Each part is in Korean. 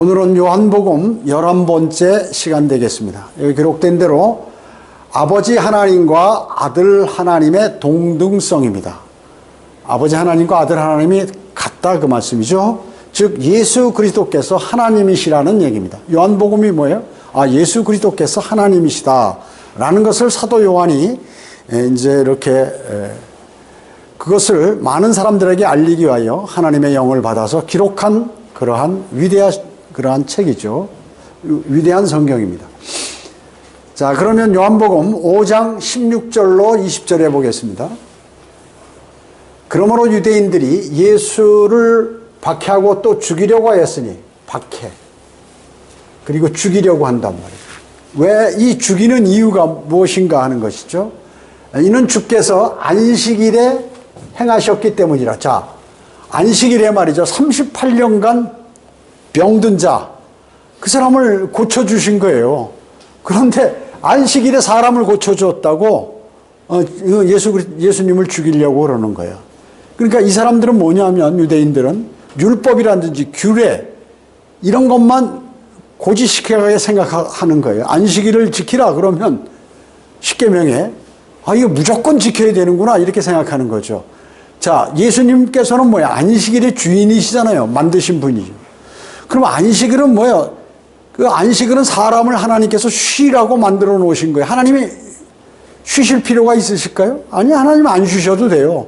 오늘은 요한복음 11번째 시간 되겠습니다. 여기 기록된 대로 아버지 하나님과 아들 하나님의 동등성입니다. 아버지 하나님과 아들 하나님이 같다 그 말씀이죠. 즉 예수 그리스도께서 하나님이시라는 얘기입니다. 요한복음이 뭐예요? 예수 그리스도께서 하나님이시다 라는 것을 사도 요한이 이제 이렇게 그것을 많은 사람들에게 알리기 위하여 하나님의 영을 받아서 기록한 그러한 책이죠. 위대한 성경입니다. 자, 그러면 요한복음 5장 16절로 20절에 보겠습니다. 그러므로 유대인들이 예수를 박해하고 또 죽이려고 하였으니, 박해. 그리고 죽이려고 한단 말이에요. 왜 이 죽이는 이유가 무엇인가 하는 것이죠. 이는 주께서 안식일에 행하셨기 때문이라. 자, 안식일에 말이죠. 38년간 병든 자, 그 사람을 고쳐주신 거예요. 그런데 안식일에 사람을 고쳐줬다고 예수님을 죽이려고 그러는 거예요. 그러니까 이 사람들은 뭐냐면, 유대인들은 율법이라든지 규례 이런 것만 고지시켜야 생각하는 거예요. 안식일을 지키라 그러면 십계명에 이거 무조건 지켜야 되는구나 이렇게 생각하는 거죠. 자, 예수님께서는 뭐야? 안식일의 주인이시잖아요. 만드신 분이죠. 그럼 안식일은 뭐예요? 그 안식일은 사람을 하나님께서 쉬라고 만들어 놓으신 거예요. 하나님이 쉬실 필요가 있으실까요? 아니, 하나님은 안 쉬셔도 돼요.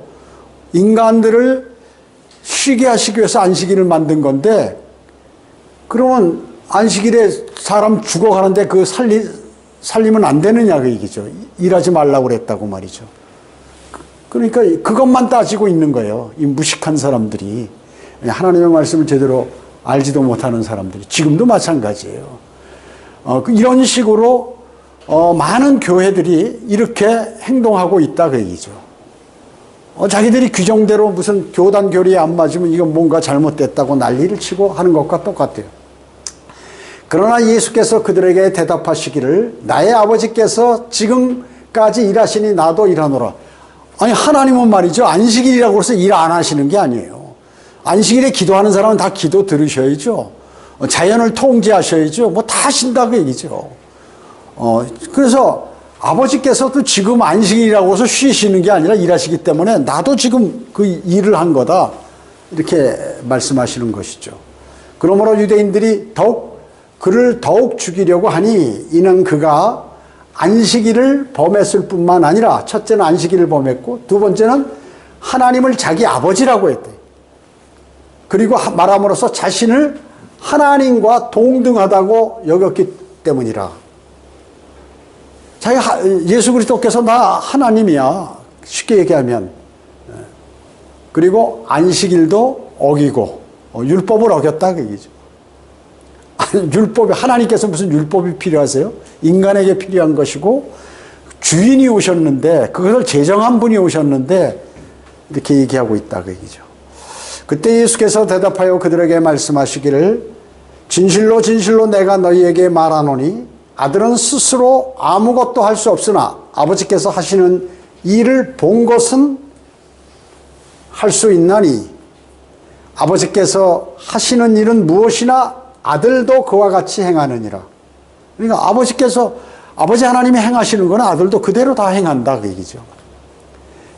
인간들을 쉬게 하시기 위해서 안식일을 만든 건데, 그러면 안식일에 사람 죽어가는데 그 살리면 안 되느냐 그 얘기죠. 일하지 말라고 그랬다고 말이죠. 그러니까 그것만 따지고 있는 거예요. 이 무식한 사람들이. 하나님의 말씀을 제대로 알지도 못하는 사람들이. 지금도 마찬가지예요. 이런 식으로 많은 교회들이 이렇게 행동하고 있다 그 얘기죠. 자기들이 규정대로 무슨 교단 교리에 안 맞으면 이건 뭔가 잘못됐다고 난리를 치고 하는 것과 똑같아요. 그러나 예수께서 그들에게 대답하시기를 나의 아버지께서 지금까지 일하시니 나도 일하노라. 아니, 하나님은 말이죠. 안식일이라고 해서 일 안 하시는 게 아니에요. 안식일에 기도하는 사람은 다 기도 들으셔야죠. 자연을 통제하셔야죠. 뭐 다 하신다 그 얘기죠. 그래서 아버지께서도 지금 안식일이라고 해서 쉬시는 게 아니라 일하시기 때문에 나도 지금 그 일을 한 거다 이렇게 말씀하시는 것이죠. 그러므로 유대인들이 그를 더욱 죽이려고 하니 이는 그가 안식일을 범했을 뿐만 아니라 첫째는 안식일을 범했고 두 번째는 하나님을 자기 아버지라고 했대. 그리고 말함으로써 자신을 하나님과 동등하다고 여겼기 때문이라. 예수 그리스도께서 나 하나님이야. 쉽게 얘기하면. 그리고 안식일도 어기고 율법을 어겼다 그 얘기죠. 율법이, 하나님께서 무슨 율법이 필요하세요? 인간에게 필요한 것이고 주인이 오셨는데, 그것을 제정한 분이 오셨는데 이렇게 얘기하고 있다 그 얘기죠. 그때 예수께서 대답하여 그들에게 말씀하시기를 진실로 진실로 내가 너희에게 말하노니 아들은 스스로 아무것도 할 수 없으나 아버지께서 하시는 일을 본 것은 할 수 있나니 아버지께서 하시는 일은 무엇이나 아들도 그와 같이 행하느니라. 그러니까 아버지 하나님이 행하시는 건 아들도 그대로 다 행한다 그 얘기죠.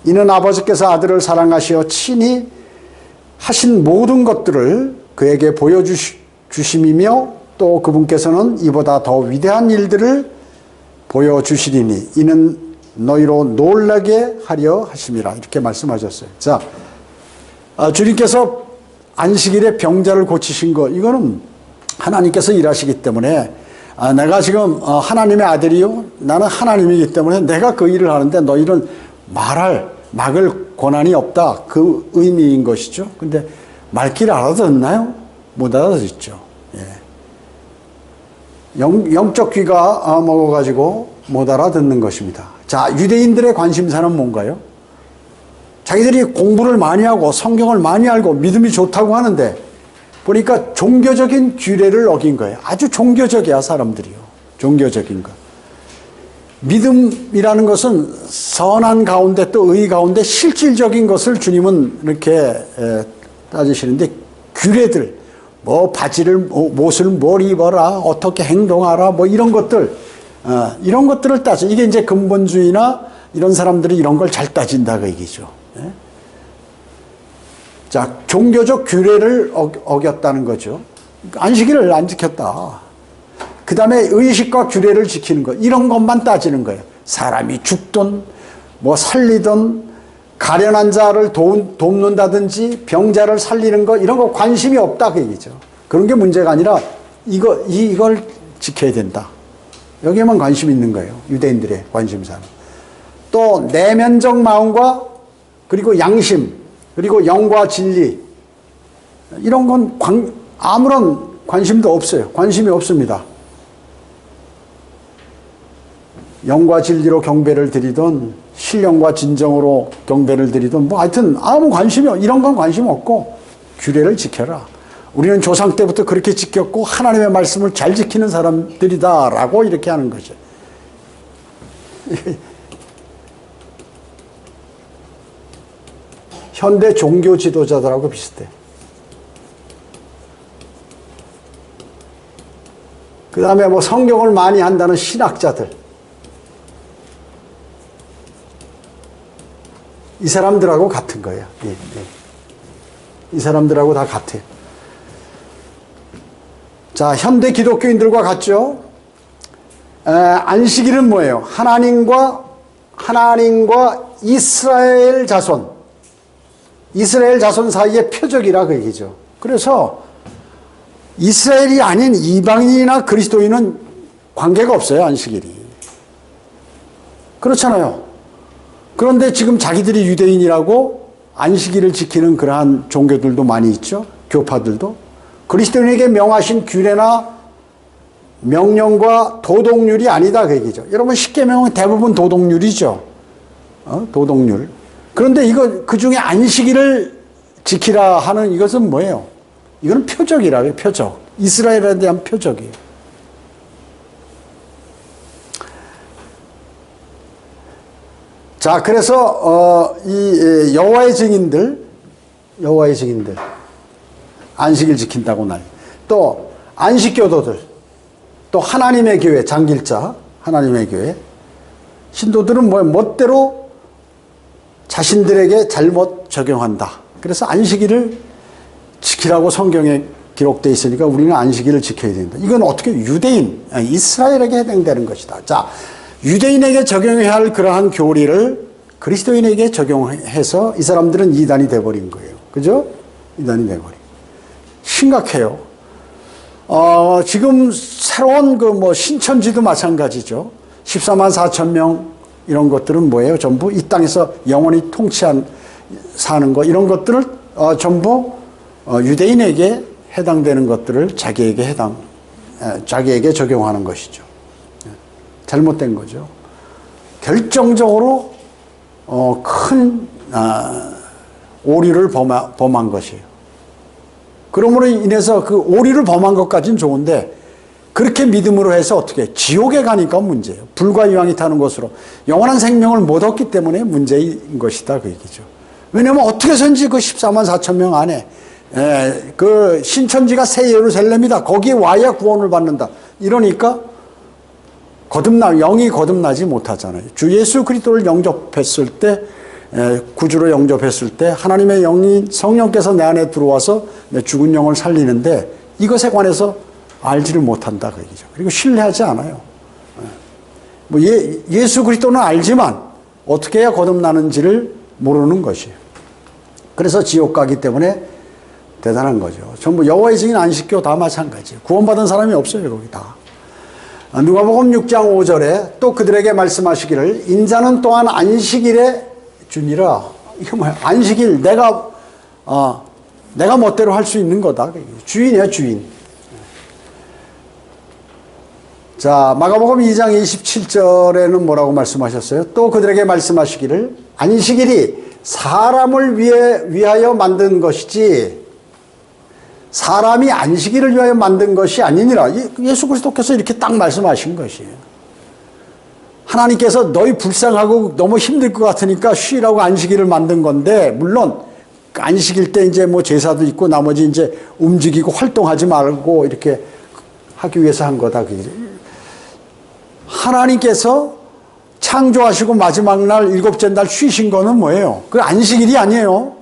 이는 아버지께서 아들을 사랑하시어 친히 하신 모든 것들을 그에게 보여주심이며 또 그분께서는 이보다 더 위대한 일들을 보여주시리니 이는 너희로 놀라게 하려 하심이라 이렇게 말씀하셨어요. 자, 주님께서 안식일에 병자를 고치신 거, 이거는 하나님께서 일하시기 때문에 내가 지금 하나님의 아들이요, 나는 하나님이기 때문에 내가 그 일을 하는데 너희는 막을 권한이 없다 그 의미인 것이죠. 근데 말귀를 알아듣나요? 못 알아듣죠. 영적 귀가 먹어가지고 못 알아듣는 것입니다. 자, 유대인들의 관심사는 뭔가요? 자기들이 공부를 많이 하고 성경을 많이 알고 믿음이 좋다고 하는데 보니까 종교적인 규례를 어긴 거예요. 아주 종교적이야 사람들이요. 종교적인 거. 믿음이라는 것은 선한 가운데 또 의 가운데 실질적인 것을 주님은 이렇게 따지시는데 규례들, 뭐 바지를, 옷을 뭘 입어라, 어떻게 행동하라, 뭐 이런 것들, 이런 것들을 따져. 이게 이제 근본주의나 이런 사람들이 이런 걸 잘 따진다, 그 얘기죠. 예? 자, 종교적 규례를 어겼다는 거죠. 안식일을 안 지켰다. 그 다음에 의식과 규례를 지키는 것, 이런 것만 따지는 거예요. 사람이 죽든, 뭐 살리든, 가련한 자를 돕는다든지, 병자를 살리는 것, 이런 거 관심이 없다, 그 얘기죠. 그런 게 문제가 아니라, 이걸 지켜야 된다. 여기에만 관심 있는 거예요. 유대인들의 관심사는. 또, 내면적 마음과, 그리고 양심, 그리고 영과 진리, 이런 건 아무런 관심도 없어요. 관심이 없습니다. 영과 진리로 경배를 드리든 신령과 진정으로 경배를 드리든 뭐 하여튼 아무 관심이 이런 건 관심 없고 규례를 지켜라. 우리는 조상 때부터 그렇게 지켰고 하나님의 말씀을 잘 지키는 사람들이다라고 이렇게 하는 거죠. 현대 종교 지도자들하고 비슷해. 그 다음에 뭐 성경을 많이 한다는 신학자들. 이 사람들하고 같은 거예요. 예, 예. 이 사람들하고 다 같아요. 자, 현대 기독교인들과 같죠? 안식일은 뭐예요? 하나님과 이스라엘 자손 사이의 표적이라 그 얘기죠. 그래서 이스라엘이 아닌 이방인이나 그리스도인은 관계가 없어요, 안식일이. 그렇잖아요. 그런데 지금 자기들이 유대인이라고 안식일을 지키는 그러한 종교들도 많이 있죠. 교파들도. 그리스도인에게 명하신 규례나 명령과 도덕률이 아니다 그 얘기죠. 여러분 십계명은 대부분 도덕률이죠. 도덕률. 그런데 그 중에 안식일을 지키라 하는 이것은 뭐예요? 이건 표적이라고요. 표적. 이스라엘에 대한 표적이에요. 자, 그래서 이 여호와의 증인들 안식일 지킨다고 또 안식교도들, 또 하나님의 교회 장길자, 하나님의 교회 신도들은 뭐예요? 멋대로 자신들에게 잘못 적용한다. 그래서 안식일을 지키라고 성경에 기록되어 있으니까 우리는 안식일을 지켜야 된다. 이건 어떻게 유대인, 이스라엘에게 해당되는 것이다. 자, 유대인에게 적용해야 할 그러한 교리를 그리스도인에게 적용해서 이 사람들은 이단이 돼버린 거예요. 그죠? 이단이 돼버린. 심각해요. 지금 새로운 신천지도 마찬가지죠. 14만 4천 명 이런 것들은 뭐예요? 전부 이 땅에서 영원히 사는 거 이런 것들을 전부 유대인에게 해당되는 것들을 자기에게 적용하는 것이죠. 잘못된 거죠. 결정적으로 큰 오류를 범한 것이에요. 그러므로 인해서 그 오류를 범한 것까지는 좋은데 그렇게 믿음으로 해서 어떻게 지옥에 가니까 문제예요. 불과 유황이 타는 것으로 영원한 생명을 못 얻기 때문에 문제인 것이다 그 얘기죠. 왜냐하면 어떻게 해서든지 그 14만 4천 명 안에 그 신천지가 새 예루살렘이다. 거기에 와야 구원을 받는다. 이러니까 영이 거듭나지 못하잖아요. 주 예수 그리스도를 영접했을 때, 구주로 영접했을 때 하나님의 영이 성령께서 내 안에 들어와서 내 죽은 영을 살리는데 이것에 관해서 알지를 못한다 그 얘기죠. 그리고 신뢰하지 않아요. 예수 그리스도는 알지만 어떻게 해야 거듭나는지를 모르는 것이에요. 그래서 지옥 가기 때문에 대단한 거죠. 전부 여호와의 증인 안식교 다 마찬가지예요. 구원받은 사람이 없어요 거기 다. 누가복음 6장 5절에 또 그들에게 말씀하시기를 인자는 또한 안식일에 주니라. 이게 뭐야? 안식일 내가 멋대로 할 수 있는 거다. 주인이야 주인. 자, 마가복음 2장 27절에는 뭐라고 말씀하셨어요? 또 그들에게 말씀하시기를 안식일이 사람을 위하여 만든 것이지 사람이 안식일을 위하여 만든 것이 아니니라. 예수 그리스도께서 이렇게 딱 말씀하신 것이에요. 하나님께서 너희 불쌍하고 너무 힘들 것 같으니까 쉬라고 안식일을 만든 건데 물론 그 안식일 때 이제 뭐 제사도 있고 나머지 이제 움직이고 활동하지 말고 이렇게 하기 위해서 한 거다. 하나님께서 창조하시고 마지막 날 일곱째 날 쉬신 거는 뭐예요? 그 안식일이 아니에요.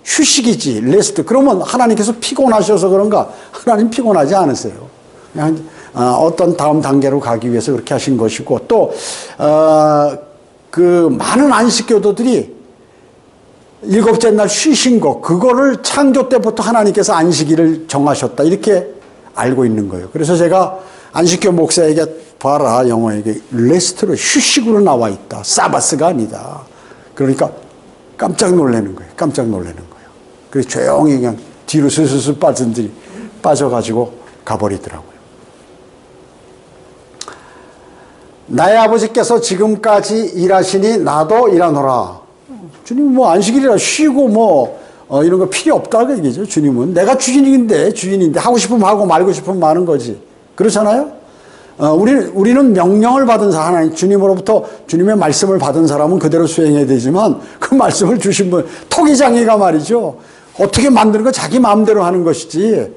휴식이지, 레스트. 그러면 하나님께서 피곤하셔서 그런가? 하나님 피곤하지 않으세요. 그냥 어떤 다음 단계로 가기 위해서 그렇게 하신 것이고, 또 그 많은 안식교도들이 일곱째 날 쉬신 거, 그거를 창조 때부터 하나님께서 안식일을 정하셨다, 이렇게 알고 있는 거예요. 그래서 제가 안식교 목사에게 봐라, 영어에 레스트로, 휴식으로 나와 있다, 사바스가 아니다. 그러니까 깜짝 놀라는 거예요. 깜짝 놀라는 거예요. 그래서 조용히 그냥 뒤로 스스스 빠져가지고 가버리더라고요. 나의 아버지께서 지금까지 일하시니 나도 일하노라. 주님 뭐 안식일이라 쉬고 이런 거 필요 없다 그 얘기죠. 주님은 내가 주인인데 하고 싶으면 하고 말고 싶으면 마는 거지. 그렇잖아요. 우리는 명령을 받은 사람, 하나님 주님으로부터 주님의 말씀을 받은 사람은 그대로 수행해야 되지만, 그 말씀을 주신 분 토기장이가 말이죠. 어떻게 만드는 거 자기 마음대로 하는 것이지.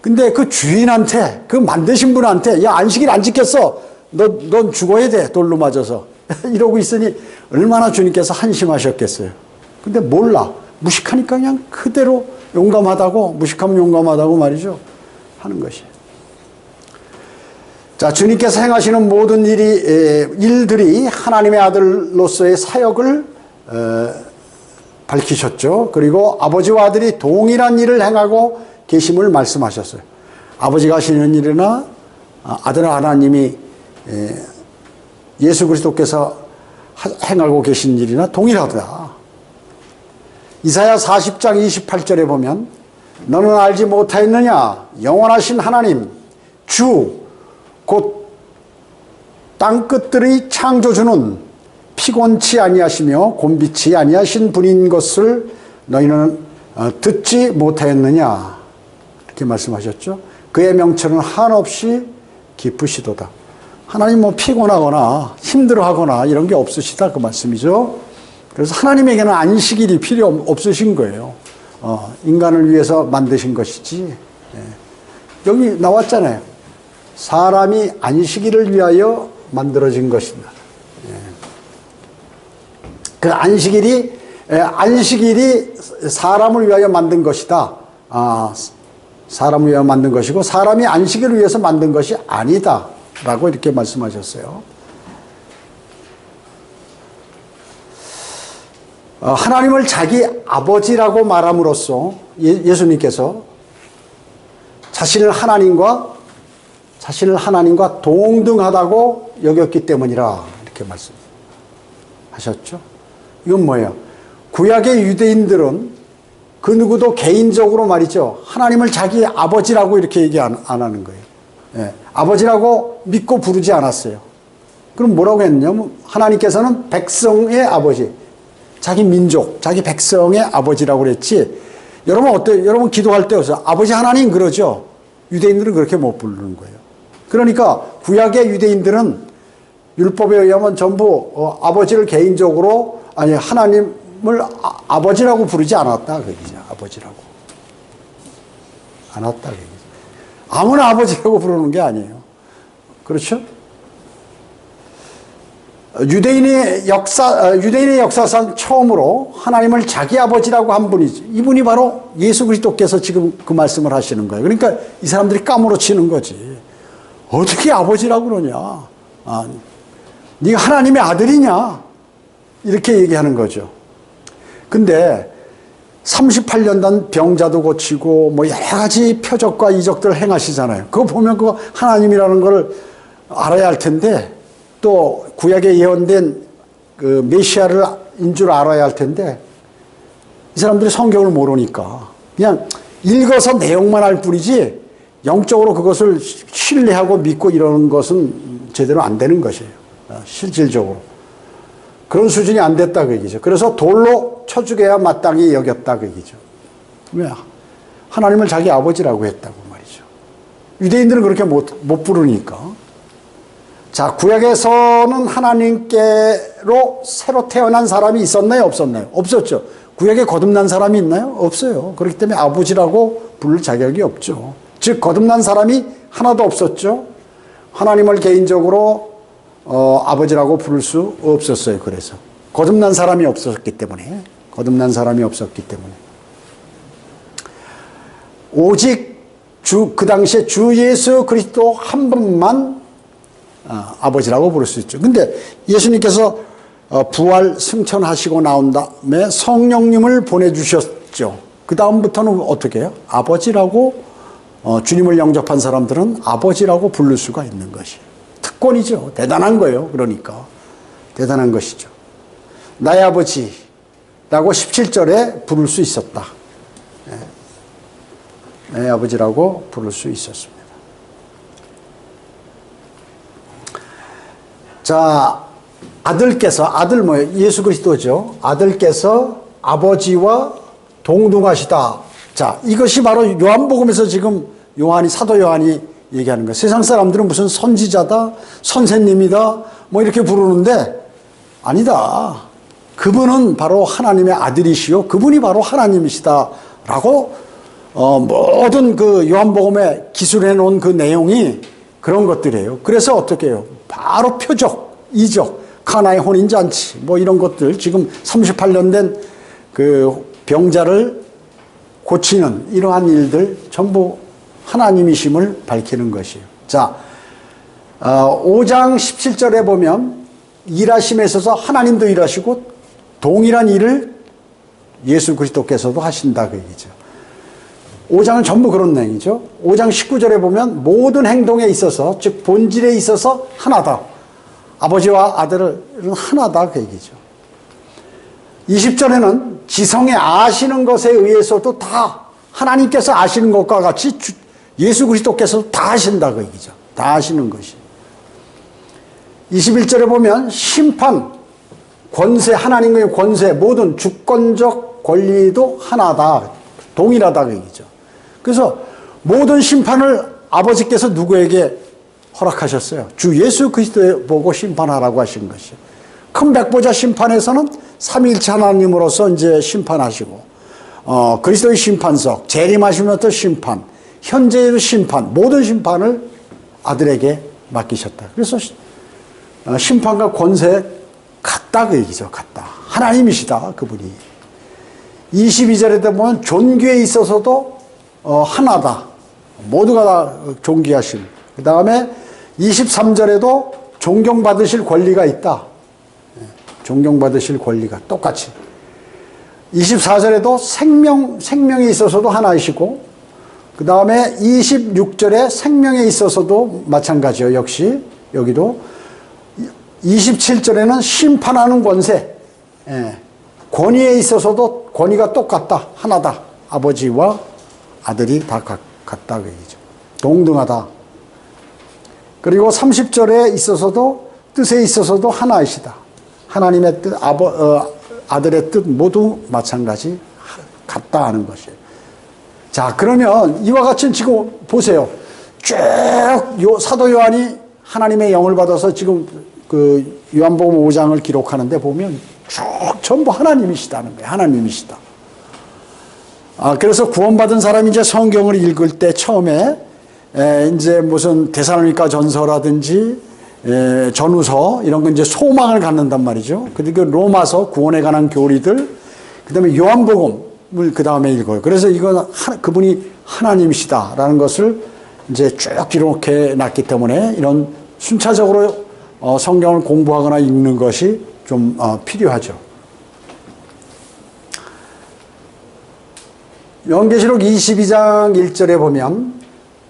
근데 그 주인한테, 그 만드신 분한테, 야 안식일 안 지켰어, 넌 죽어야 돼, 돌로 맞아서 이러고 있으니 얼마나 주님께서 한심하셨겠어요. 근데 몰라, 무식하니까 그냥 그대로 용감하다고, 무식하면 용감하다고 말이죠, 하는 것이에요. 자, 주님께서 행하시는 모든 일들이 하나님의 아들로서의 사역을 밝히셨죠. 그리고 아버지와 아들이 동일한 일을 행하고 계심을 말씀하셨어요. 아버지가 하시는 일이나 아들 하나님이 예수 그리스도께서 행하고 계신 일이나 동일하다. 이사야 40장 28절에 보면 너는 알지 못하였느냐, 영원하신 하나님 주 곧 땅끝들의 창조주는 피곤치 아니하시며 곤비치 아니하신 분인 것을 너희는 듣지 못하였느냐, 이렇게 말씀하셨죠. 그의 명철은 한없이 깊으시도다. 하나님 뭐 피곤하거나 힘들어하거나 이런 게 없으시다, 그 말씀이죠. 그래서 하나님에게는 안식일이 필요 없으신 거예요. 인간을 위해서 만드신 것이지. 여기 나왔잖아요. 사람이 안식일을 위하여 만들어진 것이다. 그 안식일이 사람을 위하여 만든 것이다. 사람을 위하여 만든 것이고 사람이 안식일을 위해서 만든 것이 아니다 라고 이렇게 말씀하셨어요. 하나님을 자기 아버지라고 말함으로써 예수님께서 자신을 하나님과 동등하다고 여겼기 때문이라, 이렇게 말씀하셨죠. 이건 뭐예요? 구약의 유대인들은 그 누구도 개인적으로 말이죠, 하나님을 자기 아버지라고 이렇게 얘기 안 하는 거예요. 아버지라고 믿고 부르지 않았어요. 그럼 뭐라고 했냐면 하나님께서는 백성의 아버지, 자기 민족, 자기 백성의 아버지라고 그랬지. 여러분 어때요? 여러분 기도할 때 아버지 하나님 그러죠. 유대인들은 그렇게 못 부르는 거예요. 그러니까 구약의 유대인들은 율법에 의하면 전부 아버지를 개인적으로, 아니 하나님을 아버지라고 부르지 않았다 그 얘기죠. 아버지라고 않았다 그 얘기죠. 아무나 아버지라고 부르는 게 아니에요. 그렇죠? 유대인의 역사상 처음으로 하나님을 자기 아버지라고 한 분이지. 이분이 바로 예수 그리스도께서 지금 그 말씀을 하시는 거예요. 그러니까 이 사람들이 까무러치는 거지. 어떻게 아버지라고 그러냐? 네가 하나님의 아들이냐? 이렇게 얘기하는 거죠. 근데 38년간 병자도 고치고 뭐 여러 가지 표적과 이적들을 행하시잖아요. 그거 보면 그거 하나님이라는 걸 알아야 할 텐데, 또 구약에 예언된 그 메시아인 줄 알아야 할 텐데, 이 사람들이 성경을 모르니까 그냥 읽어서 내용만 알 뿐이지 영적으로 그것을 신뢰하고 믿고 이러는 것은 제대로 안 되는 것이에요. 실질적으로 그런 수준이 안 됐다 그 얘기죠. 그래서 돌로 쳐 죽여야 마땅히 여겼다 그 얘기죠. 왜? 하나님을 자기 아버지라고 했다고 말이죠. 유대인들은 그렇게 못 부르니까. 자, 구약에서는 하나님께로 새로 태어난 사람이 있었나요? 없었나요? 없었죠. 구약에 거듭난 사람이 있나요? 없어요. 그렇기 때문에 아버지라고 부를 자격이 없죠. 즉 거듭난 사람이 하나도 없었죠. 하나님을 개인적으로 아버지라고 부를 수 없었어요. 그래서 거듭난 사람이 없었기 때문에 오직 그 당시에 주 예수 그리스도 한 분만 아버지라고 부를 수 있죠. 근데 예수님께서 부활 승천하시고 나온 다음에 성령님을 보내주셨죠. 그 다음부터는 어떻게 해요? 아버지라고 주님을 영접한 사람들은 아버지라고 부를 수가 있는 것이에요. 특권이죠. 대단한 거예요. 그러니까 대단한 것이죠. 나의 아버지라고 17절에 부를 수 있었다. 나의 아버지라고 부를 수 있었습니다. 자, 아들 뭐예요? 예수 그리스도죠. 아들께서 아버지와 동등하시다. 자, 이것이 바로 요한복음에서 지금 사도 요한이 얘기하는 거예요. 세상 사람들은 무슨 선지자다, 선생님이다, 뭐 이렇게 부르는데 아니다. 그분은 바로 하나님의 아들이시요. 그분이 바로 하나님이시다라고 모든 그 요한복음에 기술해 놓은 그 내용이 그런 것들이에요. 그래서 어떻게 해요? 바로 표적, 이적, 카나의 혼인잔치 뭐 이런 것들 지금 38년 된 그 병자를 고치는 이러한 일들 전부 하나님이심을 밝히는 것이에요. 자, 5장 17절에 보면 일하심에 있어서 하나님도 일하시고 동일한 일을 예수 그리스도께서도 하신다 그 얘기죠. 5장은 전부 그런 내용이죠. 5장 19절에 보면 모든 행동에 있어서 즉 본질에 있어서 하나다. 아버지와 아들은 하나다 그 얘기죠. 20절에는 지성에 아시는 것에 의해서도 다 하나님께서 아시는 것과 같이 예수 그리스도께서도 다 하신다 그 얘기죠. 다 하시는 것이. 21절에 보면 심판, 권세, 하나님의 권세, 모든 주권적 권리도 하나다. 동일하다 그 얘기죠. 그래서 모든 심판을 아버지께서 누구에게 허락하셨어요? 주 예수 그리스도에 보고 심판하라고 하신 것이에요. 큰 백보자 심판에서는 삼위일체 하나님으로서 이제 심판하시고, 그리스도의 심판석, 재림하시면서 심판, 현재의 심판, 모든 심판을 아들에게 맡기셨다. 그래서 심판과 권세 같다 그 얘기죠. 같다. 하나님이시다 그분이. 22절에 보면 존귀에 있어서도 하나다. 모두가 다 존귀하신. 그 다음에 23절에도 존경받으실 권리가 있다. 존경받으실 권리가 똑같이. 24절에도 생명에 있어서도 하나이시고, 그 다음에 26절에 생명에 있어서도 마찬가지요. 역시 여기도 27절에는 심판하는 권세, 권위에 있어서도 권위가 똑같다. 하나다. 아버지와 아들이 다 같다 그 얘기죠. 동등하다. 그리고 30절에 있어서도 뜻에 있어서도 하나이시다. 하나님의 뜻, 아들의 뜻 모두 마찬가지 같다 하는 것이에요. 자, 그러면 이와 같이 지금 보세요. 쭉 사도 요한이 하나님의 영을 받아서 지금 그 요한복음 5장을 기록하는데 보면 쭉 전부 하나님이시다는 거예요. 하나님이시다. 그래서 구원받은 사람이 이제 성경을 읽을 때 처음에 이제 무슨 데살로니가 전서라든지 전후서 이런 거 이제 소망을 갖는단 말이죠. 그리고 로마서 구원에 관한 교리들, 그다음에 요한복음을 그 다음에 읽어요. 그래서 이건 그분이 하나님이시다라는 것을 이제 쭉 기록해 놨기 때문에 이런 순차적으로 성경을 공부하거나 읽는 것이 좀 필요하죠. 요한계시록 22장 1절에 보면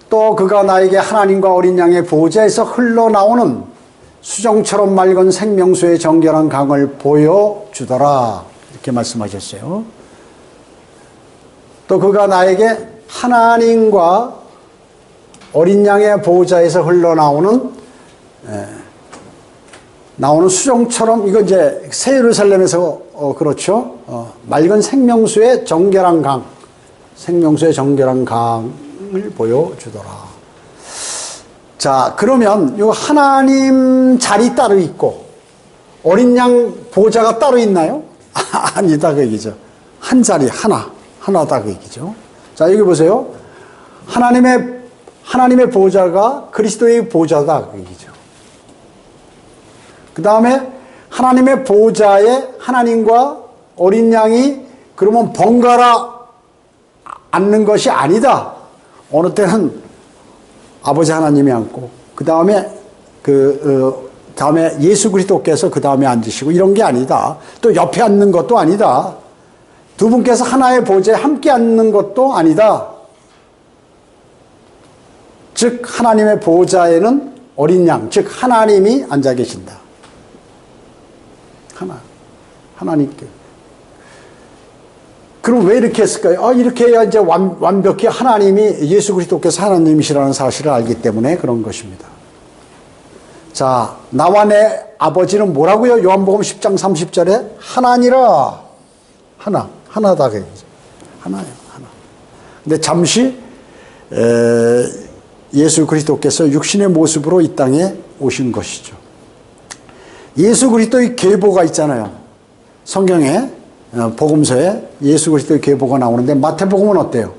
또 그가 나에게 하나님과 어린 양의 보좌에서 흘러나오는 수정처럼 맑은 생명수의 정결한 강을 보여주더라 이렇게 말씀하셨어요. 또 그가 나에게 하나님과 어린 양의 보좌에서 흘러나오는 수정처럼, 이거 이제 새 예루살렘에서 그렇죠. 맑은 생명수의 정결한 강, 생명수의 정결한 강을 보여주더라. 자, 그러면 요 하나님 자리 따로 있고 어린 양 보좌가 따로 있나요? 아니다 그 얘기죠. 한 자리, 하나다 그 얘기죠. 자, 여기 보세요. 하나님의 보좌가 그리스도의 보좌다 그 얘기죠. 그 다음에 하나님의 보좌에 하나님과 어린 양이 그러면 번갈아 앉는 것이 아니다. 어느 때는 아버지 하나님이 앉고 그 다음에 다음에 예수 그리스도께서 그 다음에 앉으시고 이런 게 아니다. 또 옆에 앉는 것도 아니다. 두 분께서 하나의 보좌에 함께 앉는 것도 아니다. 즉 하나님의 보좌에는 어린 양, 즉 하나님이 앉아 계신다. 하나님께. 그럼 왜 이렇게 했을까요? 이렇게 해야 이제 완벽히 하나님이 예수 그리스도께서 하나님이시라는 사실을 알기 때문에 그런 것입니다. 자, 나와 내 아버지는 뭐라고요? 요한복음 10장 30절에 하나니라. 하나다 그 얘기죠. 하나예요, 하나. 근데 잠시 예수 그리스도께서 육신의 모습으로 이 땅에 오신 것이죠. 예수 그리스도의 계보가 있잖아요. 성경에 복음서에 예수 그리스도의 계보가 나오는데 마태복음은 어때요?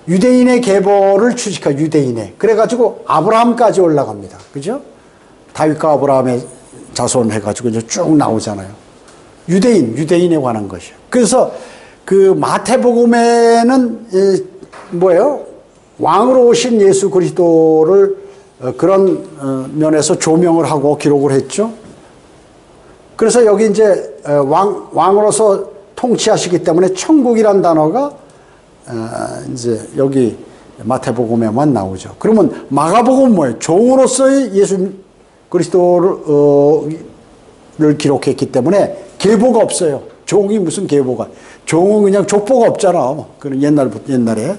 유대인의 계보를 유대인의. 그래가지고 아브라함까지 올라갑니다. 그죠? 다윗과 아브라함의 자손 해가지고 이제 쭉 나오잖아요. 유대인에 관한 것이에요. 그래서 그 마태복음에는 뭐예요? 왕으로 오신 예수 그리스도를 그런 면에서 조명을 하고 기록을 했죠. 그래서 여기 이제 왕으로서 통치하시기 때문에 천국이란 단어가 이제 여기 마태복음에만 나오죠. 그러면 마가복음은 뭐예요? 종으로서의 예수 그리스도를 기록했기 때문에 계보가 없어요. 종이 무슨 계보가? 종은 그냥 족보가 없잖아. 그런 옛날에.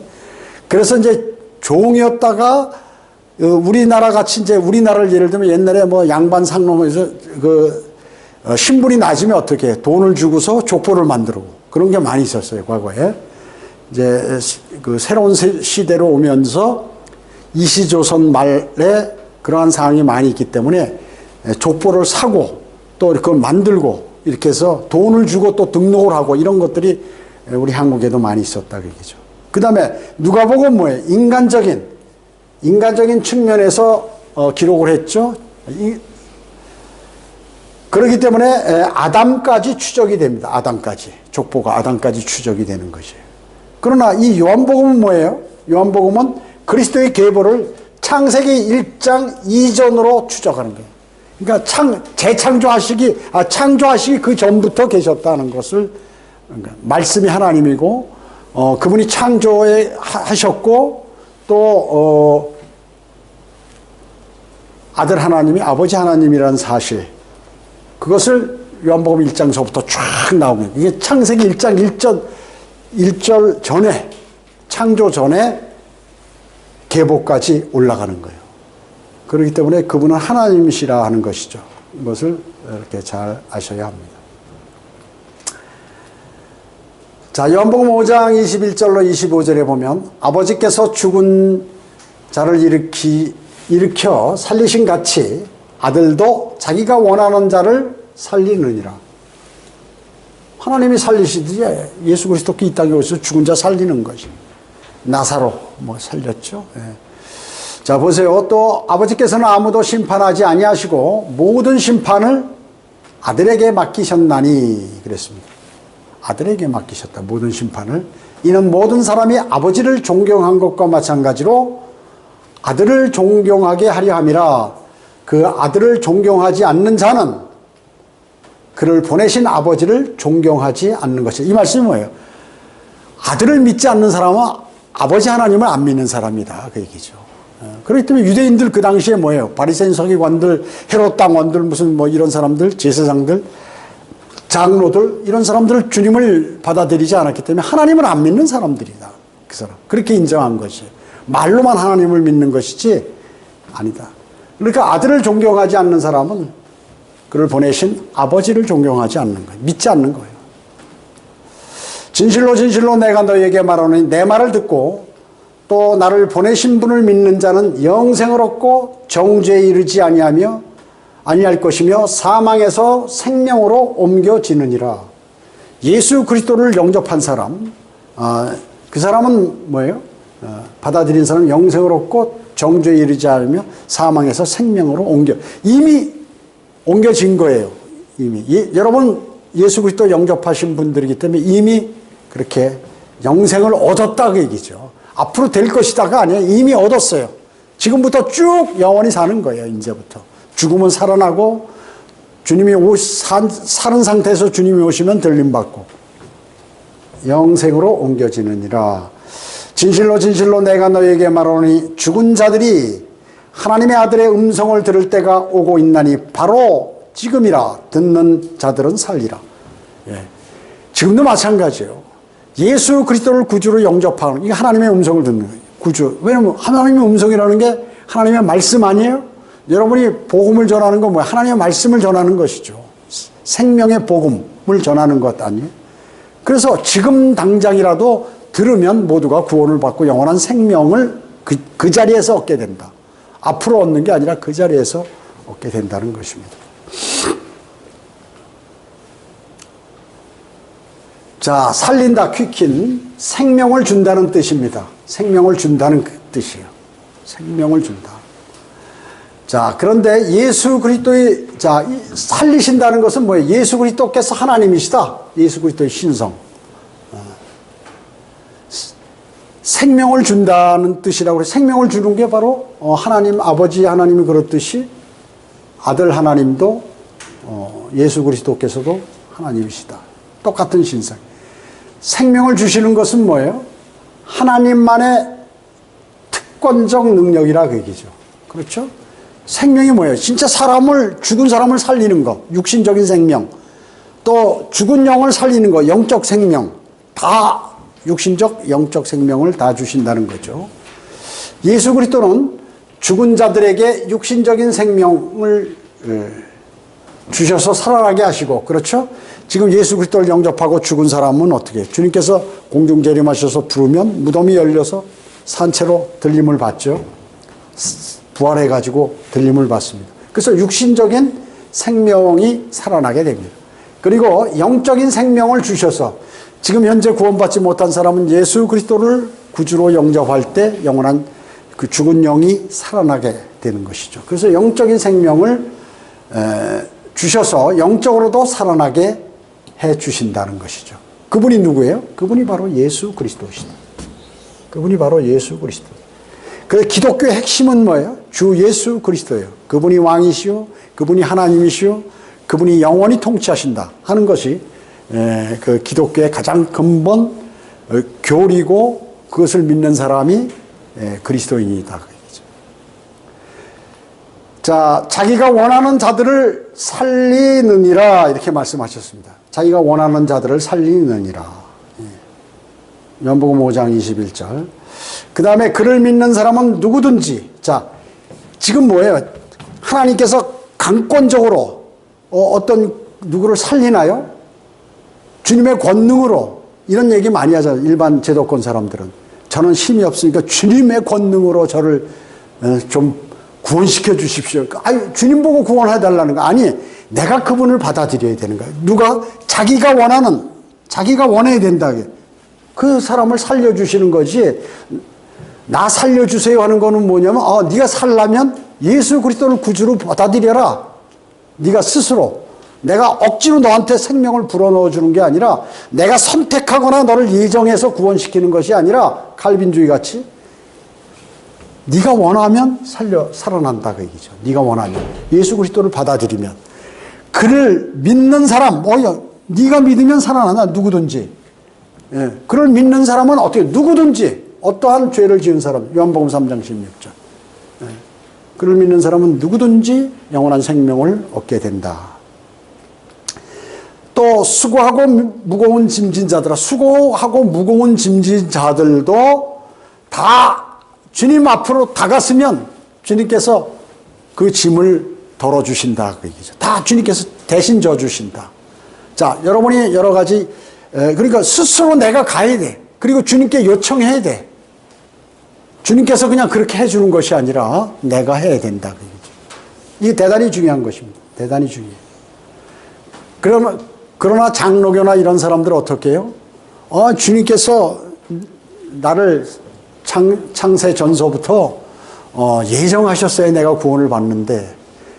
그래서 이제 종이었다가 우리나라 같이 이제 우리나라를 예를 들면 옛날에 뭐 양반 상놈에서 신분이 낮으면 어떻게 해? 돈을 주고서 족보를 만들고 그런 게 많이 있었어요, 과거에. 이제 그 새로운 시대로 오면서 이시조선 말에 그러한 상황이 많이 있기 때문에 족보를 사고 또 그걸 만들고 이렇게 해서 돈을 주고 또 등록을 하고 이런 것들이 우리 한국에도 많이 있었다 그 얘기죠. 그 다음에 누가복음은 뭐예요? 인간적인 측면에서 기록을 했죠. 그렇기 때문에 아담까지 추적이 됩니다. 아담까지. 족보가 아담까지 추적이 되는 것이에요. 그러나 이 요한복음은 뭐예요? 요한복음은 그리스도의 계보를 창세기 1장 이전으로 추적하는 거예요. 그러니까 창조하시기 그 전부터 계셨다는 것을, 그러니까 말씀이 하나님이고, 그분이 창조하셨고, 또, 아들 하나님이 아버지 하나님이라는 사실, 그것을 요한복음 1장서부터 쫙 나오는 거예요. 이게 창세기 1장 1절 전에, 창조 전에 계보까지 올라가는 거예요. 그렇기 때문에 그분은 하나님이시라 하는 것이죠. 이것을 이렇게 잘 아셔야 합니다. 자, 요한복음 5장 21절로 25절에 보면 아버지께서 죽은 자를 일으켜 살리신 같이 아들도 자기가 원하는 자를 살리느니라. 하나님이 살리시듯이 예수 그리스도께 이 땅에 오셔서 죽은 자 살리는 것이. 나사로 살렸죠. 예. 자, 보세요. 또 아버지께서는 아무도 심판하지 아니하시고 모든 심판을 아들에게 맡기셨나니 그랬습니다. 아들에게 맡기셨다. 모든 심판을. 이는 모든 사람이 아버지를 존경한 것과 마찬가지로 아들을 존경하게 하려 함이라. 그 아들을 존경하지 않는 자는 그를 보내신 아버지를 존경하지 않는 것이에요. 이 말씀이 뭐예요? 아들을 믿지 않는 사람은 아버지 하나님을 안 믿는 사람이다. 그 얘기죠. 그렇기 때문에 유대인들 그 당시에 뭐예요? 바리새인 서기관들, 헤롯 당원들, 무슨 이런 사람들, 제사장들, 장로들, 이런 사람들 주님을 받아들이지 않았기 때문에 하나님을 안 믿는 사람들이다. 그 사람. 그렇게 인정한 것이. 말로만 하나님을 믿는 것이지 아니다. 그러니까 아들을 존경하지 않는 사람은 그를 보내신 아버지를 존경하지 않는 거예요. 믿지 않는 거예요. 진실로 진실로 내가 너희에게 말하노니 내 말을 듣고 또 나를 보내신 분을 믿는 자는 영생을 얻고 정죄에 이르지 아니할 것이며 사망에서 생명으로 옮겨지느니라. 예수 그리스도를 영접한 사람, 그 사람은 뭐예요? 받아들인 사람은 영생을 얻고 정죄에 이르지 않으며 사망에서 생명으로 이미 옮겨진 거예요. 이미. 여러분 예수 그리스도 영접하신 분들이기 때문에 이미 그렇게 영생을 얻었다 그 얘기죠. 앞으로 될 것이다가 아니에요. 이미 얻었어요. 지금부터 쭉 영원히 사는 거예요. 이제부터. 죽으면 살아나고 주님이 사는 상태에서 주님이 오시면 들림받고 영생으로 옮겨지느니라. 진실로 진실로 내가 너에게 말하노니 죽은 자들이 하나님의 아들의 음성을 들을 때가 오고 있나니 바로 지금이라. 듣는 자들은 살리라. 예. 지금도 마찬가지예요. 예수 그리스도를 구주로 영접하는, 이게 하나님의 음성을 듣는 거예요. 구주. 왜냐면 하나님의 음성이라는 게 하나님의 말씀 아니에요? 여러분이 복음을 전하는 건 뭐예요? 하나님의 말씀을 전하는 것이죠. 생명의 복음을 전하는 것 아니에요? 그래서 지금 당장이라도 들으면 모두가 구원을 받고 영원한 생명을 그 자리에서 얻게 된다. 앞으로 얻는 게 아니라 그 자리에서 얻게 된다는 것입니다. 자, 살린다, 퀴킨, 생명을 준다는 뜻입니다. 생명을 준다는 그 뜻이에요. 생명을 준다. 자, 그런데 예수 그리스도의, 살리신다는 것은 뭐예요? 예수 그리스도께서 하나님이시다. 예수 그리스도의 신성. 생명을 준다는 뜻이라고 해서 생명을 주는 게 바로 하나님, 아버지 하나님이 그렇듯이 아들 하나님도 예수 그리스도께서도 하나님이시다. 똑같은 신성. 생명을 주시는 것은 뭐예요? 하나님만의 특권적 능력이라 그 얘기죠. 그렇죠? 생명이 뭐예요? 진짜 죽은 사람을 살리는 거, 육신적인 생명, 또 죽은 영을 살리는 거, 영적 생명, 다 육신적, 영적 생명을 다 주신다는 거죠. 예수 그리스도는 죽은 자들에게 육신적인 생명을 주셔서 살아나게 하시고, 그렇죠? 지금 예수 그리스도를 영접하고 죽은 사람은 어떻게 해요? 주님께서 공중 재림하셔서 부르면 무덤이 열려서 산채로 들림을 받죠. 부활해가지고 들림을 받습니다. 그래서 육신적인 생명이 살아나게 됩니다. 그리고 영적인 생명을 주셔서 지금 현재 구원받지 못한 사람은 예수 그리스도를 구주로 영접할 때 영원한 그 죽은 영이 살아나게 되는 것이죠. 그래서 영적인 생명을 주셔서 영적으로도 살아나게 해 주신다는 것이죠. 그분이 누구예요? 그분이 바로 예수 그리스도시다. 그분이 바로 예수 그리스도. 그래서 기독교의 핵심은 뭐예요? 주 예수 그리스도예요. 그분이 왕이시오, 그분이 하나님이시오, 그분이 영원히 통치하신다 하는 것이 그 기독교의 가장 근본 교리고, 그것을 믿는 사람이 그리스도인이다. 자, 자기가 원하는 자들을 살리느니라 이렇게 말씀하셨습니다. 자기가 원하는 자들을 살리느니라. 요한복음 5장 21절. 그 다음에 그를 믿는 사람은 누구든지. 자, 지금 뭐예요? 하나님께서 강권적으로 어떤 누구를 살리나요? 주님의 권능으로. 이런 얘기 많이 하잖아요. 일반 제도권 사람들은. 저는 힘이 없으니까 주님의 권능으로 저를 좀 구원시켜 주십시오. 아니, 주님 보고 구원해달라는 거. 아니, 내가 그분을 받아들여야 되는 거예요. 누가? 자기가 원해야 된다. 그 사람을 살려주시는 거지. 나 살려주세요 하는 거는 뭐냐면, 네가 살려면 예수 그리스도를 구주로 받아들여라. 네가 스스로. 내가 억지로 너한테 생명을 불어넣어 주는 게 아니라, 내가 선택하거나 너를 예정해서 구원시키는 것이 아니라, 칼빈주의 같이 네가 원하면 살아난다 그 얘기죠. 네가 원하면. 예수 그리스도를 받아들이면. 그를 믿는 사람, 네가 믿으면 살아난다. 누구든지. 예. 그를 믿는 사람은 어떻게? 누구든지. 어떠한 죄를 지은 사람. 요한복음 3장 16절. 예. 그를 믿는 사람은 누구든지 영원한 생명을 얻게 된다. 또 수고하고 무거운 짐진 자들아. 수고하고 무거운 짐진 자들도 다 주님 앞으로 다갔으면 주님께서 그 짐을 덜어주신다. 그 얘기죠. 다 주님께서 대신 져주신다. 자, 여러분이 여러 가지, 그러니까 스스로 내가 가야 돼. 그리고 주님께 요청해야 돼. 주님께서 그냥 그렇게 해주는 것이 아니라 내가 해야 된다. 그 얘기죠. 이게 대단히 중요한 것입니다. 대단히 중요해요. 그러면 그러나 장로교나 이런 사람들은 어떻게 해요? 주님께서 나를 창세 전서부터 예정하셨어야 내가 구원을 받는데,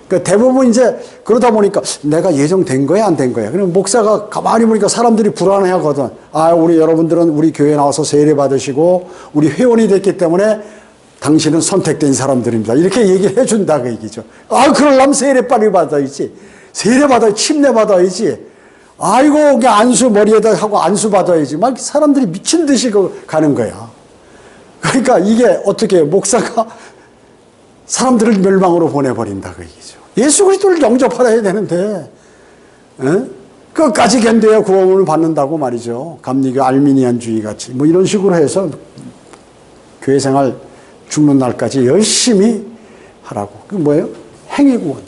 그러니까 대부분 이제 그러다 보니까 내가 예정된 거야, 안 된 거야. 그럼 목사가 가만히 보니까 사람들이 불안해 하거든. 우리 여러분들은 우리 교회 나와서 세례 받으시고 우리 회원이 됐기 때문에 당신은 선택된 사람들입니다. 이렇게 얘기를 해준다, 그 얘기죠. 그러려면 세례 빨리 받아야지. 세례 받아야지. 침례 받아야지. 아이고, 그냥 안수 머리에다 하고 안수 받아야지. 막 사람들이 미친 듯이 가는 거야. 그러니까 이게 어떻게 목사가 사람들을 멸망으로 보내버린다, 그 얘기죠. 예수 그리스도를 영접하야 되는데, 끝까지 견뎌야 구원을 받는다고 말이죠. 감리교 알미니안주의 같이 뭐 이런 식으로 해서 교회 생활 죽는 날까지 열심히 하라고. 그게 뭐예요? 행위구원.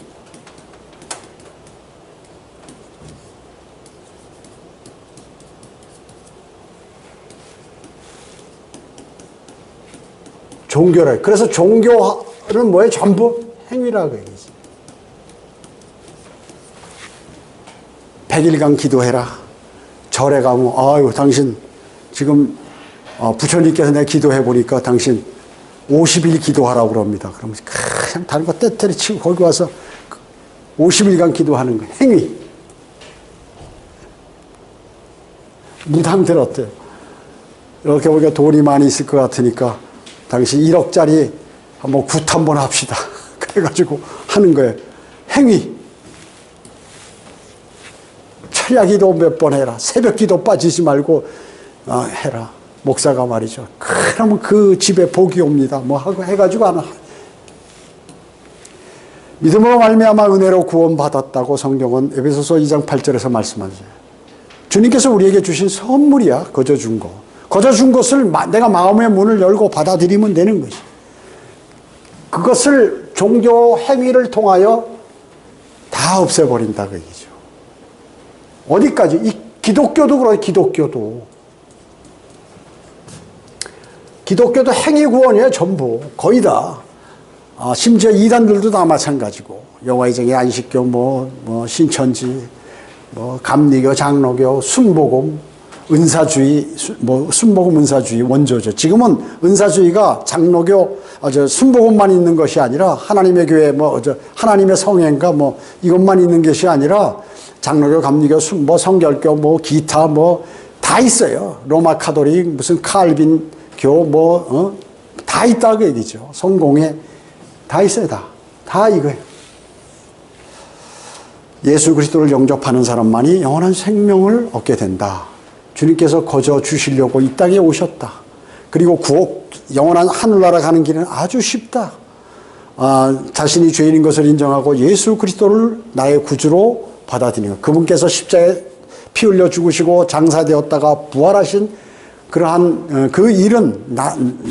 종교래. 그래서 종교는 뭐예요? 전부 행위라고 얘기지. 100일간 기도해라. 절에 가면, 당신 지금 부처님께서 내가 기도해 보니까 당신 50일 기도하라고 그럽니다. 그러면 그냥 다른 거 떼때리 치고 거기 와서 50일간 기도하는 거예요. 행위. 무당들 어때요? 이렇게 보니까 돈이 많이 있을 것 같으니까 당신 1억짜리 한번 굿 한번 합시다. 그래가지고 하는 거예요. 행위. 철야 기도 몇 번 해라. 새벽 기도 빠지지 말고 해라. 목사가 말이죠. 그러면 그 집에 복이 옵니다. 뭐 하고 해가지고 하나. 믿음으로 말미암아 은혜로 구원받았다고 성경은 에베소서 2장 8절에서 말씀하죠. 주님께서 우리에게 주신 선물이야. 거저 준 거. 거저 준 것을 내가 마음의 문을 열고 받아들이면 되는 것이. 그것을 종교 행위를 통하여 다 없애버린다 그 얘기죠. 어디까지? 이 기독교도 그래요. 기독교도 행위 구원이에요. 전부. 거의 다. 심지어 이단들도 다 마찬가지고. 여호와의 안식교, 신천지, 감리교, 장로교, 순복음, 은사주의, 순복음 은사주의 원조죠. 지금은 은사주의가 장로교, 순복음만 있는 것이 아니라 하나님의 교회, 하나님의 성행가 이것만 있는 것이 아니라 장로교, 감리교, 성결교, 기타 다 있어요. 로마 카톨릭, 무슨 칼빈교, 다 있다 그 얘기죠. 성공회 다 있어요. 다 이거예요. 예수 그리스도를 영접하는 사람만이 영원한 생명을 얻게 된다. 주님께서 거저 주시려고 이 땅에 오셨다. 그리고 영원한 하늘나라 가는 길은 아주 쉽다. 자신이 죄인인 것을 인정하고 예수 그리스도를 나의 구주로 받아들이는 것. 그분께서 십자가에 피 흘려 죽으시고 장사되었다가 부활하신 그러한 그 일은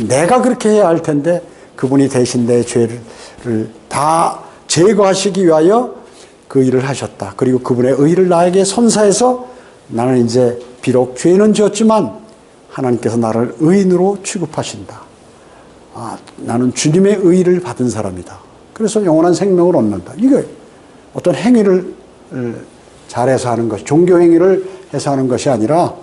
내가 그렇게 해야 할 텐데 그분이 대신 내 죄를 다 제거하시기 위하여 그 일을 하셨다. 그리고 그분의 의를 나에게 선사해서 나는 이제 비록 죄는 지었지만 하나님께서 나를 의인으로 취급하신다. 나는 주님의 의를 받은 사람이다. 그래서 영원한 생명을 얻는다. 이게 어떤 행위를 잘해서 하는 것, 종교 행위를 해서 하는 것이 아니라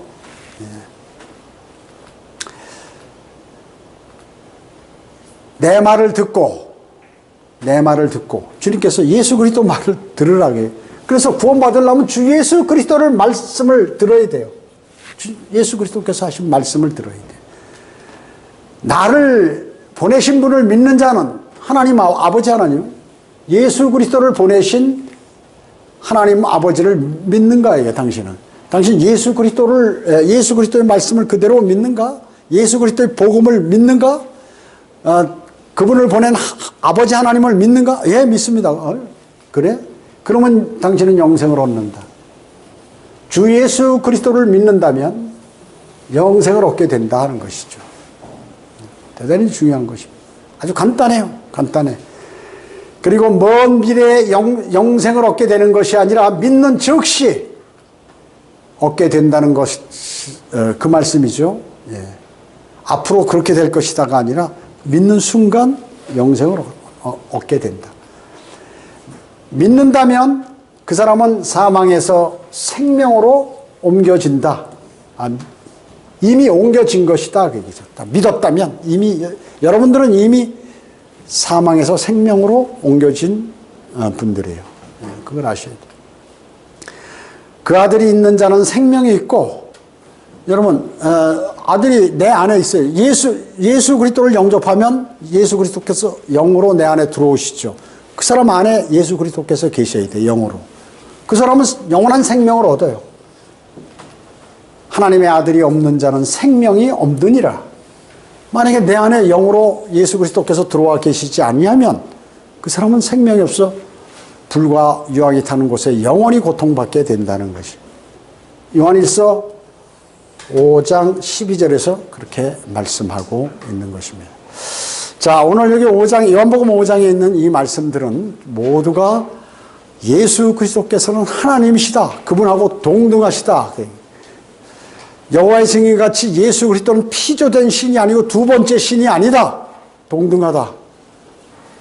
내 말을 듣고 주님께서 예수 그리스도 말을 들으라고. 그래서 구원받으려면 주 예수 그리스도를 말씀을 들어야 돼요. 예수 그리스도께서 하신 말씀을 들어야 돼요. 나를 보내신 분을 믿는 자는 하나님 아버지 하나님, 예수 그리스도를 보내신 하나님 아버지를 믿는가 이게 당신은. 당신 예수 그리스도의 말씀을 그대로 믿는가? 예수 그리스도의 복음을 믿는가? 그분을 보낸 아버지 하나님을 믿는가? 예, 믿습니다. 그래? 그러면 당신은 영생을 얻는다. 주 예수 그리스도를 믿는다면 영생을 얻게 된다 하는 것이죠. 대단히 중요한 것입니다. 아주 간단해요. 간단해. 그리고 먼 미래에 영생을 얻게 되는 것이 아니라 믿는 즉시 얻게 된다는 것이 그 말씀이죠. 예. 앞으로 그렇게 될 것이다가 아니라 믿는 순간 영생을 얻게 된다. 믿는다면 그 사람은 사망에서 생명으로 옮겨진다. 이미 옮겨진 것이다. 그 얘기죠. 믿었다면 여러분들은 이미 사망에서 생명으로 옮겨진 분들이에요. 그걸 아셔야 돼요. 그 아들이 있는 자는 생명이 있고, 여러분, 아들이 내 안에 있어요. 예수 그리스도를 영접하면 예수 그리스도께서 영으로 내 안에 들어오시죠. 그 사람 안에 예수 그리스도께서 계셔야 돼요. 영으로. 그 사람은 영원한 생명을 얻어요. 하나님의 아들이 없는 자는 생명이 없느니라. 만약에 내 안에 영으로 예수 그리스도께서 들어와 계시지 아니하면 그 사람은 생명이 없어 불과 유황이 타는 곳에 영원히 고통받게 된다는 것이. 요한일서 5장 12절에서 그렇게 말씀하고 있는 것입니다. 자, 오늘 여기 요한복음 5장에 있는 이 말씀들은 모두가 예수 그리스도께서는 하나님이시다. 그분하고 동등하시다. 여호와의 증인같이 예수 그리스도는 피조된 신이 아니고 두 번째 신이 아니다. 동등하다.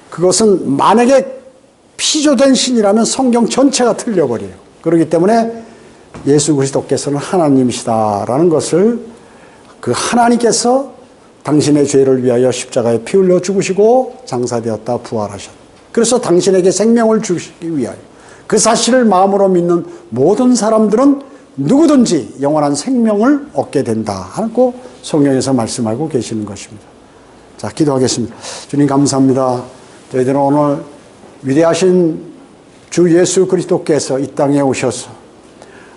그것은 만약에 피조된 신이라면 성경 전체가 틀려버려요. 그렇기 때문에 예수 그리스도께서는 하나님이시다라는 것을 그 하나님께서 당신의 죄를 위하여 십자가에 피 흘려 죽으시고 장사되었다 부활하셨다. 그래서 당신에게 생명을 주시기 위하여 그 사실을 마음으로 믿는 모든 사람들은 누구든지 영원한 생명을 얻게 된다 하고 성경에서 말씀하고 계시는 것입니다. 자, 기도하겠습니다. 주님 감사합니다. 저희들은 오늘 위대하신 주 예수 그리스도께서 이 땅에 오셔서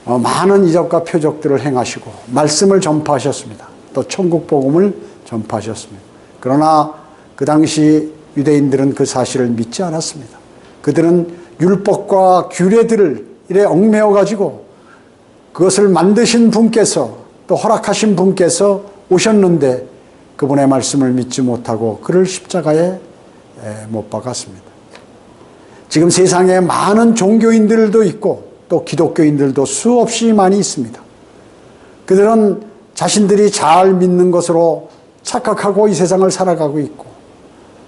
많은 이적과 표적들을 행하시고 말씀을 전파하셨습니다. 또 천국 복음을 전파하셨습니다. 그러나 그 당시 유대인들은 그 사실을 믿지 않았습니다. 그들은 율법과 규례들을 이래 얽매여 가지고 그것을 만드신 분께서 또 허락하신 분께서 오셨는데 그분의 말씀을 믿지 못하고 그를 십자가에 못 박았습니다. 지금 세상에 많은 종교인들도 있고 또 기독교인들도 수없이 많이 있습니다. 그들은 자신들이 잘 믿는 것으로 착각하고 이 세상을 살아가고 있고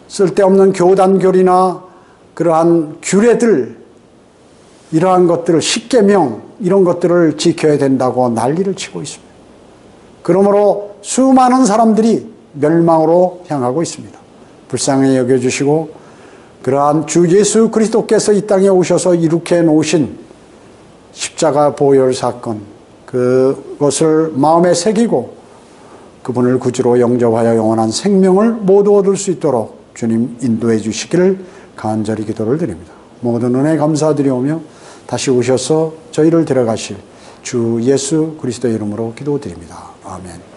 쓸데없는 교단교리나 그러한 규례들 이러한 것들을 십계명 이런 것들을 지켜야 된다고 난리를 치고 있습니다. 그러므로 수많은 사람들이 멸망으로 향하고 있습니다. 불쌍히 여겨주시고 그러한 주 예수 그리스도께서 이 땅에 오셔서 이룩해 놓으신 십자가 보혈 사건 그것을 마음에 새기고 그분을 구주로 영접하여 영원한 생명을 모두 얻을 수 있도록 주님 인도해 주시기를 간절히 기도를 드립니다. 모든 은혜 감사드리오며 다시 오셔서 저희를 데려가실 주 예수 그리스도의 이름으로 기도드립니다. 아멘.